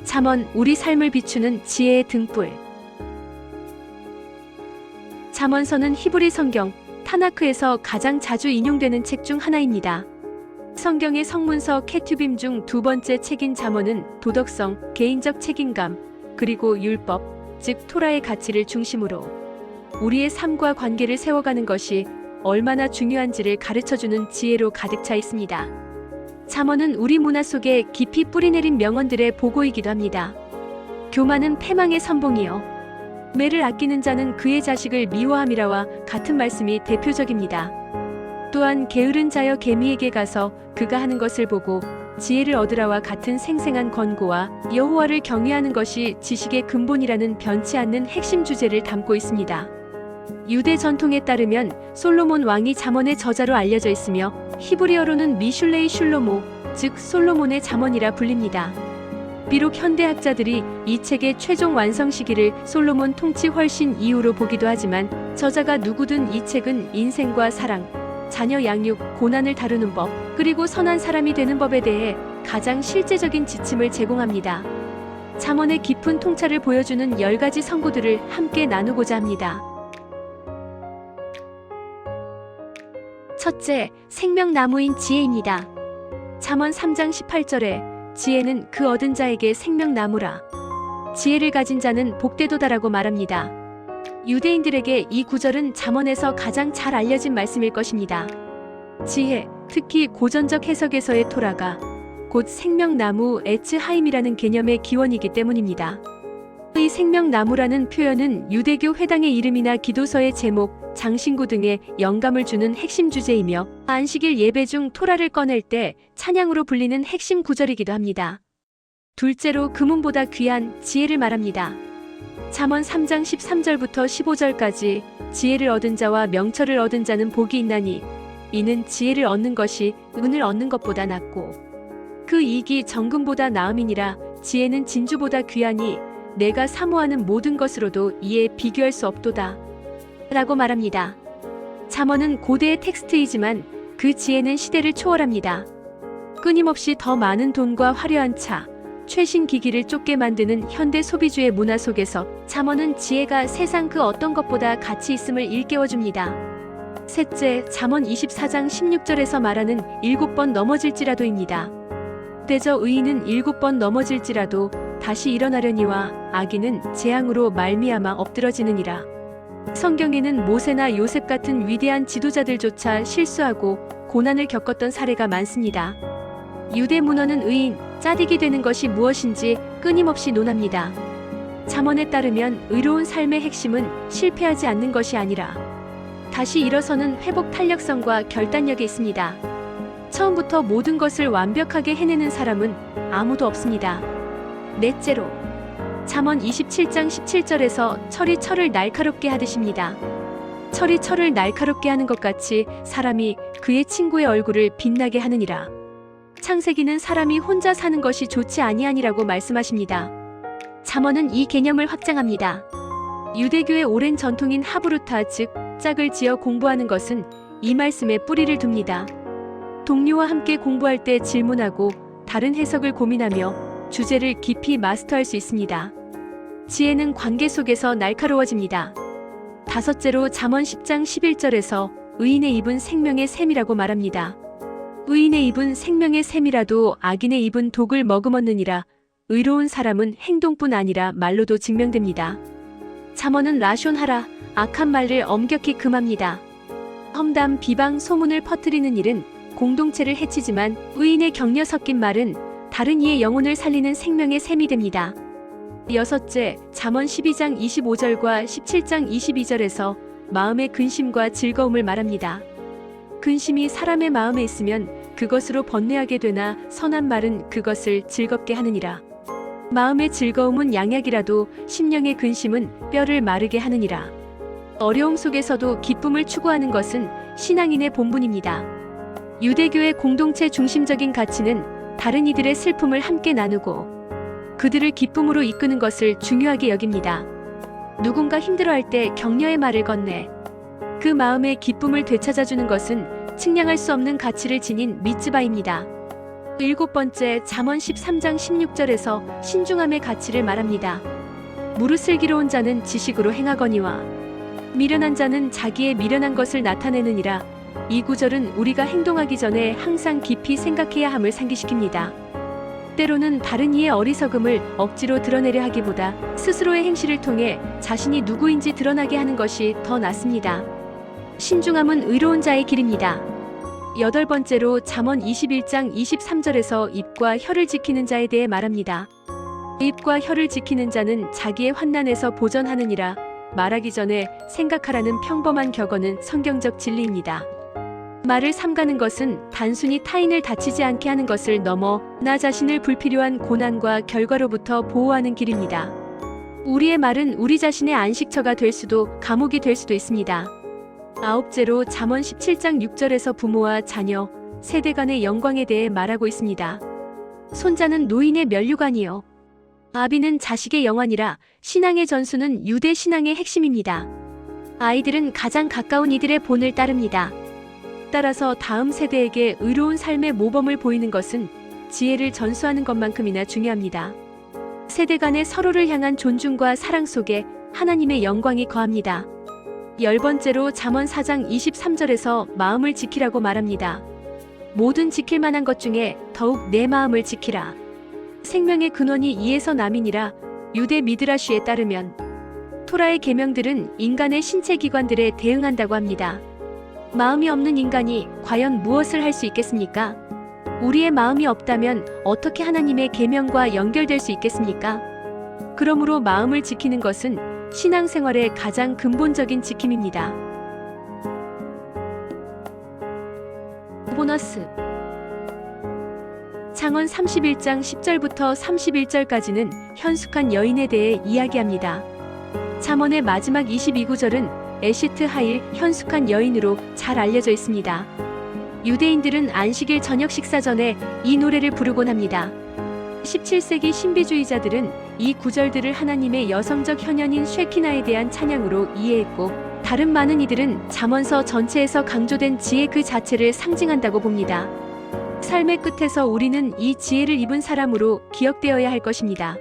잠언, 우리 삶을 비추는 지혜의 등불. 잠언서는 히브리 성경, 타나크에서 가장 자주 인용되는 책 중 하나입니다. 성경의 성문서 케투빔 중 두 번째 책인 잠언은 도덕성, 개인적 책임감, 그리고 율법, 즉 토라의 가치를 중심으로 우리의 삶과 관계를 세워가는 것이 얼마나 중요한지를 가르쳐주는 지혜로 가득 차 있습니다. 잠언은 우리 문화 속에 깊이 뿌리내린 명언들의 보고이기도 합니다. 교만은 패망의 선봉이요 매를 아끼는 자는 그의 자식을 미워함이라와 같은 말씀이 대표적입니다. 또한 게으른 자여 개미에게 가서 그가 하는 것을 보고 지혜를 얻으라와 같은 생생한 권고와 여호와를 경외하는 것이 지식의 근본이라는 변치 않는 핵심 주제를 담고 있습니다. 유대 전통에 따르면 솔로몬 왕이 잠언의 저자로 알려져 있으며 히브리어로는 미슐레이 슐로모, 즉 솔로몬의 잠언이라 불립니다. 비록 현대학자들이 이 책의 최종 완성 시기를 솔로몬 통치 훨씬 이후로 보기도 하지만 저자가 누구든 이 책은 인생과 사랑, 자녀 양육, 고난을 다루는 법, 그리고 선한 사람이 되는 법에 대해 가장 실제적인 지침을 제공합니다. 잠언의 깊은 통찰을 보여주는 10가지 선고들을 함께 나누고자 합니다. 첫째, 생명나무인 지혜입니다. 잠언 3장 18절에 지혜는 그 얻은 자에게 생명나무라. 지혜를 가진 자는 복되도다라고 말합니다. 유대인들에게 이 구절은 잠언에서 가장 잘 알려진 말씀일 것입니다. 지혜, 특히 고전적 해석에서의 토라가 곧 생명나무 에츠하임이라는 개념의 기원이기 때문입니다. 이 생명나무라는 표현은 유대교 회당의 이름이나 기도서의 제목, 장신구 등에 영감을 주는 핵심 주제이며 안식일 예배 중 토라를 꺼낼 때 찬양으로 불리는 핵심 구절이기도 합니다. 둘째로 금은보다 귀한 지혜를 말합니다. 잠언 3장 13절부터 15절까지 지혜를 얻은 자와 명철을 얻은 자는 복이 있나니 이는 지혜를 얻는 것이 은을 얻는 것보다 낫고 그 이익이 정금보다 나음이니라. 지혜는 진주보다 귀하니 내가 사모하는 모든 것으로도 이에 비교할 수 없도다 라고 말합니다. 잠언은 고대의 텍스트이지만 그 지혜는 시대를 초월합니다. 끊임없이 더 많은 돈과 화려한 차, 최신 기기를 쫓게 만드는 현대 소비주의 문화 속에서 잠언은 지혜가 세상 그 어떤 것보다 가치 있음을 일깨워줍니다. 셋째, 잠언 24장 16절에서 말하는 7번 넘어질지라도입니다. 때저 의인은 7번 넘어질지라도 다시 일어나려니와 악인은 재앙으로 말미암아 엎드러지느니라. 성경에는 모세나 요셉 같은 위대한 지도자들조차 실수하고 고난을 겪었던 사례가 많습니다. 유대 문헌은 의인, 짜디기 되는 것이 무엇인지 끊임없이 논합니다. 잠언에 따르면 의로운 삶의 핵심은 실패하지 않는 것이 아니라 다시 일어서는 회복 탄력성과 결단력에 있습니다. 처음부터 모든 것을 완벽하게 해내는 사람은 아무도 없습니다. 넷째로, 잠언 27장 17절에서 철이 철을 날카롭게 하듯입니다. 철이 철을 날카롭게 하는 것 같이 사람이 그의 친구의 얼굴을 빛나게 하느니라. 창세기는 사람이 혼자 사는 것이 좋지 아니하니라고 말씀하십니다. 잠언은 이 개념을 확장합니다. 유대교의 오랜 전통인 하브루타, 즉 짝을 지어 공부하는 것은 이 말씀에 뿌리를 둡니다. 동료와 함께 공부할 때 질문하고 다른 해석을 고민하며 주제를 깊이 마스터할 수 있습니다. 지혜는 관계 속에서 날카로워집니다. 다섯째로, 잠언 10장 11절에서 의인의 입은 생명의 샘이라고 말합니다. 의인의 입은 생명의 샘이라도 악인의 입은 독을 머금었느니라. 의로운 사람은 행동뿐 아니라 말로도 증명됩니다. 잠언은 라숀하라, 악한 말을 엄격히 금합니다. 험담, 비방, 소문을 퍼뜨리는 일은 공동체를 해치지만 의인의 격려 섞인 말은 다른 이의 영혼을 살리는 생명의 샘이 됩니다. 여섯째, 잠언 12장 25절과 17장 22절에서 마음의 근심과 즐거움을 말합니다. 근심이 사람의 마음에 있으면 그것으로 번뇌하게 되나 선한 말은 그것을 즐겁게 하느니라. 마음의 즐거움은 양약이라도 심령의 근심은 뼈를 마르게 하느니라. 어려움 속에서도 기쁨을 추구하는 것은 신앙인의 본분입니다. 유대교의 공동체 중심적인 가치는 다른 이들의 슬픔을 함께 나누고 그들을 기쁨으로 이끄는 것을 중요하게 여깁니다. 누군가 힘들어할 때 격려의 말을 건네 그 마음의 기쁨을 되찾아주는 것은 측량할 수 없는 가치를 지닌 미츠바입니다. 7번째, 잠언 13장 16절에서 신중함의 가치를 말합니다. 무르슬기로운 자는 지식으로 행하거니와 미련한 자는 자기의 미련한 것을 나타내느니라. 이 구절은 우리가 행동하기 전에 항상 깊이 생각해야 함을 상기시킵니다. 때로는 다른 이의 어리석음을 억지로 드러내려 하기보다 스스로의 행실을 통해 자신이 누구인지 드러나게 하는 것이 더 낫습니다. 신중함은 의로운 자의 길입니다. 8번째로 잠언 21장 23절에서 입과 혀를 지키는 자에 대해 말합니다. 입과 혀를 지키는 자는 자기의 환난에서 보전하느니라. 말하기 전에 생각하라는 평범한 격언은 성경적 진리입니다. 말을 삼가는 것은 단순히 타인을 다치지 않게 하는 것을 넘어 나 자신을 불필요한 고난과 결과로부터 보호하는 길입니다. 우리의 말은 우리 자신의 안식처가 될 수도 감옥이 될 수도 있습니다. 9제로 잠언 17장 6절에서 부모와 자녀, 세대 간의 영광에 대해 말하고 있습니다. 손자는 노인의 면류관이요 아비는 자식의 영환이라. 신앙의 전수는 유대 신앙의 핵심입니다. 아이들은 가장 가까운 이들의 본을 따릅니다. 따라서 다음 세대에게 의로운 삶의 모범을 보이는 것은 지혜를 전수하는 것만큼이나 중요합니다. 세대 간의 서로를 향한 존중과 사랑 속에 하나님의 영광이 거합니다. 10번째로 잠언 4장 23절에서 마음을 지키라고 말합니다. 모든 지킬 만한 것 중에 더욱 내 마음을 지키라. 생명의 근원이 이에서 남이니라. 유대 미드라쉬에 따르면 토라의 계명들은 인간의 신체 기관들에 대응한다고 합니다. 마음이 없는 인간이 과연 무엇을 할 수 있겠습니까? 우리의 마음이 없다면 어떻게 하나님의 계명과 연결될 수 있겠습니까? 그러므로 마음을 지키는 것은 신앙생활의 가장 근본적인 지킴입니다. 보너스 잠언 31장 10절부터 31절까지는 현숙한 여인에 대해 이야기합니다. 잠언의 마지막 22구절은 에시트 하일 현숙한 여인으로 잘 알려져 있습니다. 유대인들은 안식일 저녁 식사 전에 이 노래를 부르곤 합니다. 17세기 신비주의자들은 이 구절들을 하나님의 여성적 현현인 쉐키나에 대한 찬양으로 이해했고, 다른 많은 이들은 잠언서 전체에서 강조된 지혜 그 자체를 상징한다고 봅니다. 삶의 끝에서 우리는 이 지혜를 입은 사람으로 기억되어야 할 것입니다.